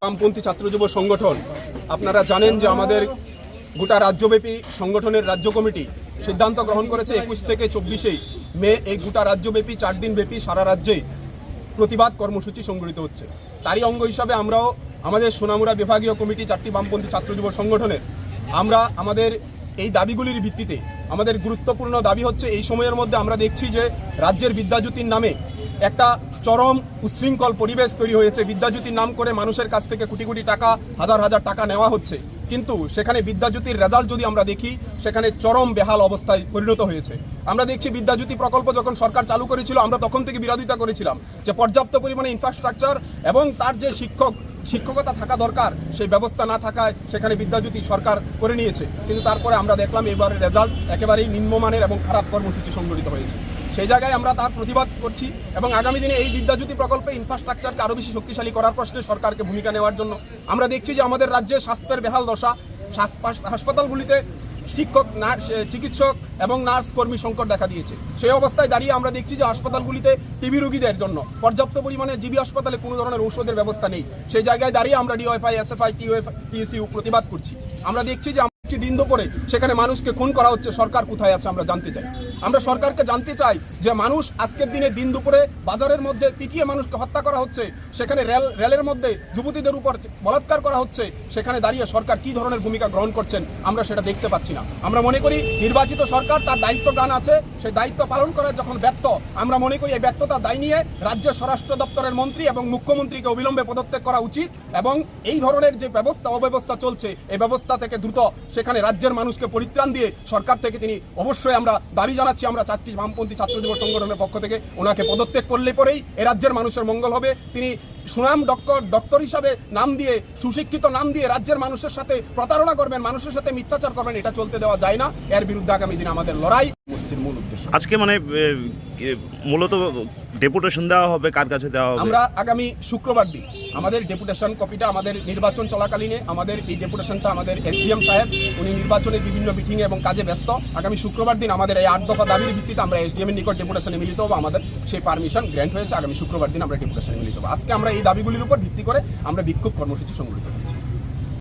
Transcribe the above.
বামপন্থী ছাত্র যুব সংগঠন আপনারা জানেন যে আমাদের গোটা রাজ্যব্যাপী সংগঠনের রাজ্য কমিটি সিদ্ধান্ত গ্রহণ করেছে 21 থেকে 24 মে এই গোটা রাজ্যব্যাপী 4 দিন ব্যাপী সারা রাজ্যে প্রতিবাদ কর্মসূচি সংগঠিত হচ্ছে। তারই অঙ্গ হিসাবে আমরাও আমাদের সোনামুড়া বিভাগীয় কমিটি 4টি বামপন্থী ছাত্র যুব সংগঠনের আমরা আমাদের এই দাবিগুলির ভিত্তিতে আমাদের গুরুত্বপূর্ণ দাবি হচ্ছে এই সময়ের মধ্যে আমরা দেখছি যে রাজ্যের বিদ্যাজ্যোতির নামে একটা চরম উচ্ছৃঙ্খল পরিবেশ তৈরি হয়েছে। বিদ্যাজ্যোতির নাম করে মানুষের কাছ থেকে কোটি কোটি টাকা হাজার হাজার টাকা নেওয়া হচ্ছে, কিন্তু সেখানে বিদ্যাজ্যোতির রেজাল্ট যদি আমরা দেখি সেখানে চরম বেহাল অবস্থায় পরিণত হয়েছে। আমরা দেখছি বিদ্যাজ্যোতি প্রকল্প যখন সরকার চালু করেছিল আমরা তখন থেকে বিরোধিতা করেছিলাম যে পর্যাপ্ত পরিমাণে ইনফ্রাস্ট্রাকচার এবং তার যে শিক্ষকতা থাকা দরকার সেই ব্যবস্থা না থাকায় সেখানে বিদ্যাজ্যোতি সরকার করে নিয়েছে, কিন্তু তারপরে আমরা দেখলাম এবার রেজাল্ট একেবারেই নিম্নমানের এবং খারাপ কর্মসূচি সংগঠিত হয়েছে। সেই জায়গায় আমরা তার প্রতিবাদ করছি এবং আগামী দিনে এই বিদ্যাজ্যোতি প্রকল্পে ইনফ্রাস্ট্রাকচারকে আরও বেশি শক্তিশালী করার প্রশ্নে সরকারকে ভূমিকা নেওয়ার জন্য আমরা দেখছি যে আমাদের রাজ্যে স্বাস্থ্যের বেহাল দশা, হাসপাতালগুলিতে শিক্ষক, চিকিৎসক এবং নার্স কর্মী সংকট দেখা দিয়েছে। সেই অবস্থায় দাঁড়িয়ে আমরা দেখছি যে হাসপাতালগুলিতে টিবি রোগীদের জন্য পর্যাপ্ত পরিমাণে জিবি হাসপাতালে কোনো ধরনের ঔষধের ব্যবস্থা নেই। সেই জায়গায় দাঁড়িয়ে আমরা ডিওএফআই, এসএফআই, টিএসইউ প্রতিবাদ করছি। আমরা দেখছি যে দিন দুপুরে সেখানে মানুষকে খুন করা হচ্ছে, সরকার কোথায় আছে আমরা জানতে চাই। আমরা সরকারকে জানতে চাই যে মানুষ আজকের দিনে দিন দুপুরে বাজারের মধ্যে পিটিয়ে মানুষকে হত্যা করা হচ্ছে, সেখানে রেলের মধ্যে যুবতীদের উপর বলাৎকার করা হচ্ছে, সেখানে দাঁড়িয়ে সরকার কি ধরনের ভূমিকা গ্রহণ করছেন আমরা সেটা দেখতে পাচ্ছি না। আমরা মনে করি নির্বাচিত সরকার তার দায়িত্ব জ্ঞান আছে, সেই দায়িত্ব পালন করার যখন ব্যর্থ, আমরা মনে করি এই ব্যর্থতার দায় নিয়ে রাজ্যের স্বরাষ্ট্র দপ্তরের মন্ত্রী এবং মুখ্যমন্ত্রীকে অবিলম্বে পদত্যাগ করা উচিত এবং এই ধরনের যে অব্যবস্থা চলছে এই ব্যবস্থা থেকে দ্রুত সেখানে রাজ্যের মানুষকে পরিত্রাণ দিয়ে সরকার থেকে তিনি অবশ্যই আমরা দাবি জানাচ্ছি, আমরা 4টি বামপন্থী ছাত্র যুব সংগঠনের পক্ষ থেকে ওনাকে পদত্যাগ করলে পরেই এ রাজ্যের মানুষের মঙ্গল হবে। তিনি সুনাম ডক্টর হিসাবে নাম দিয়ে, সুশিক্ষিত নাম দিয়ে রাজ্যের মানুষের সাথে প্রতারণা করবেন, মানুষের সাথে মিথ্যাচার করবেন, এটা চলতে দেওয়া যায় না। এর বিরুদ্ধে আগামী দিনে আমাদের লড়াই মূল উদ্দেশ্য। আজকে মানে মূলত ডেপুটেশন দেওয়া হবে, কার কাছে দেওয়া হবে? আমরা আগামী শুক্রবার দিন আমাদের ডেপুটেশন কপিটা, আমাদের নির্বাচন চলাকালীনে আমাদের এই ডেপুটেশনটা আমাদের এসডিএম সাহেব উনি নির্বাচনের বিভিন্ন মিটিংয়ে এবং কাজে ব্যস্ত। আগামী শুক্রবার দিন আমাদের এই 8 দফা দাবির ভিত্তিতে আমরা এসডিএম এর নিকট ডেপুটেশনে মিলিত হবো। আমাদের সেই পারমিশন গ্র্যান্ট হয়েছে, আগামী শুক্রবার দিন আমরা ডেপুটেশনে মিলিত হবো। আজকে আমরা এই দাবিগুলির উপর ভিত্তি করে আমরা বিক্ষোভ কর্মসূচি সংগঠিত করছি।